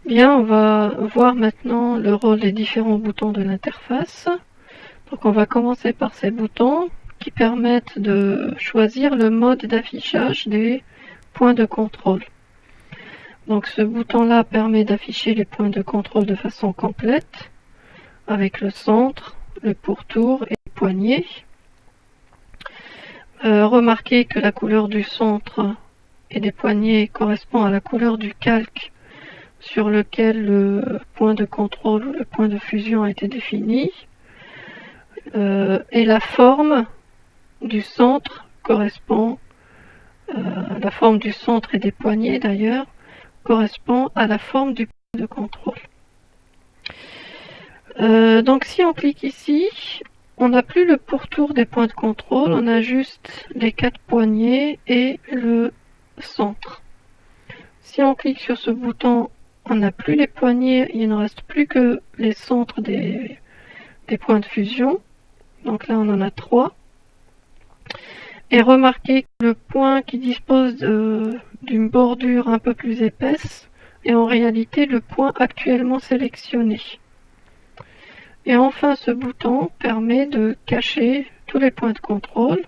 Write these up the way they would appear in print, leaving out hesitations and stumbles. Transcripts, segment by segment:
Bien, on va voir maintenant le rôle des différents boutons de l'interface. Donc on va commencer par ces boutons qui permettent de choisir le mode d'affichage des points de contrôle. Donc ce bouton-là permet d'afficher les points de contrôle de façon complète, avec le centre, le pourtour et les poignées. Remarquez que la couleur du centre et des poignées correspond à la couleur du calque sur lequel le point de contrôle ou le point de fusion a été défini. Et la forme du centre correspond, la forme du centre et des poignées d'ailleurs, correspond à la forme du point de contrôle. Donc si on clique ici, on n'a plus le pourtour des points de contrôle, on a juste les 4 poignées et le centre. Si on clique sur ce bouton, on n'a plus les poignées, il ne reste plus que les centres des points de fusion. Donc là on en a 3. Et remarquez que le point qui dispose d'une bordure un peu plus épaisse est en réalité le point actuellement sélectionné. Et enfin ce bouton permet de cacher tous les points de contrôle.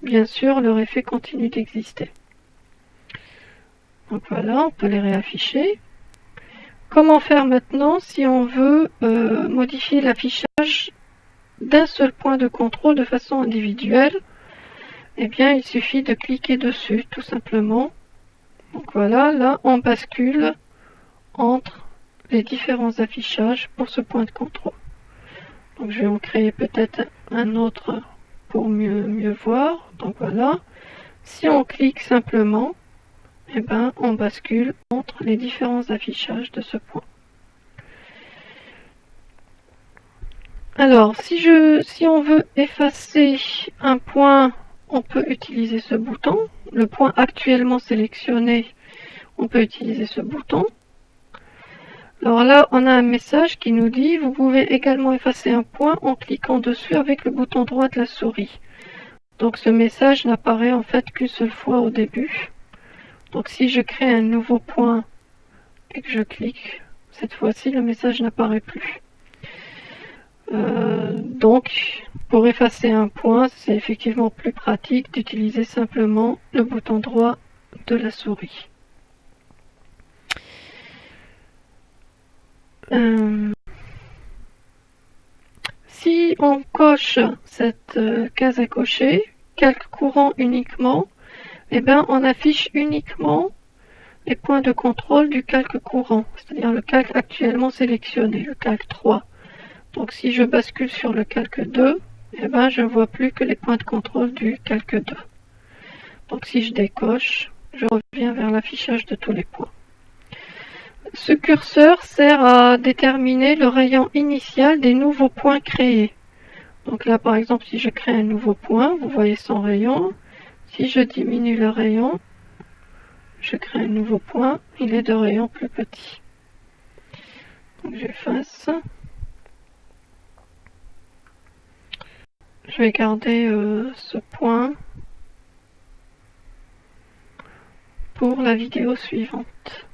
Bien sûr, leur effet continue d'exister. Donc voilà, on peut les réafficher. Comment faire maintenant si on veut modifier l'affichage d'un seul point de contrôle de façon individuelle? Eh bien, il suffit de cliquer dessus, tout simplement. Donc voilà, là, on bascule entre les différents affichages pour ce point de contrôle. Donc je vais en créer peut-être un autre pour mieux voir. Donc voilà, si on clique simplement, eh ben, on bascule entre les différents affichages de ce point. Alors, si on veut effacer un point, on peut utiliser ce bouton. Le point actuellement sélectionné, on peut utiliser ce bouton. Alors là, on a un message qui nous dit « Vous pouvez également effacer un point en cliquant dessus avec le bouton droit de la souris. » Donc ce message n'apparaît en fait qu'une seule fois au début. Donc si je crée un nouveau point et que je clique, cette fois-ci le message n'apparaît plus. Donc pour effacer un point, c'est effectivement plus pratique d'utiliser simplement le bouton droit de la souris. Si on coche cette case à cocher, calque courant uniquement, eh bien, on affiche uniquement les points de contrôle du calque courant, c'est-à-dire le calque actuellement sélectionné, le calque 3. Donc si je bascule sur le calque 2, eh ben, je ne vois plus que les points de contrôle du calque 2. Donc si je décoche, je reviens vers l'affichage de tous les points. Ce curseur sert à déterminer le rayon initial des nouveaux points créés. Donc là par exemple, si je crée un nouveau point, vous voyez son rayon. Si je diminue le rayon, je crée un nouveau point, il est de rayon plus petit. Donc j'efface. Je vais garder ce point pour la vidéo suivante.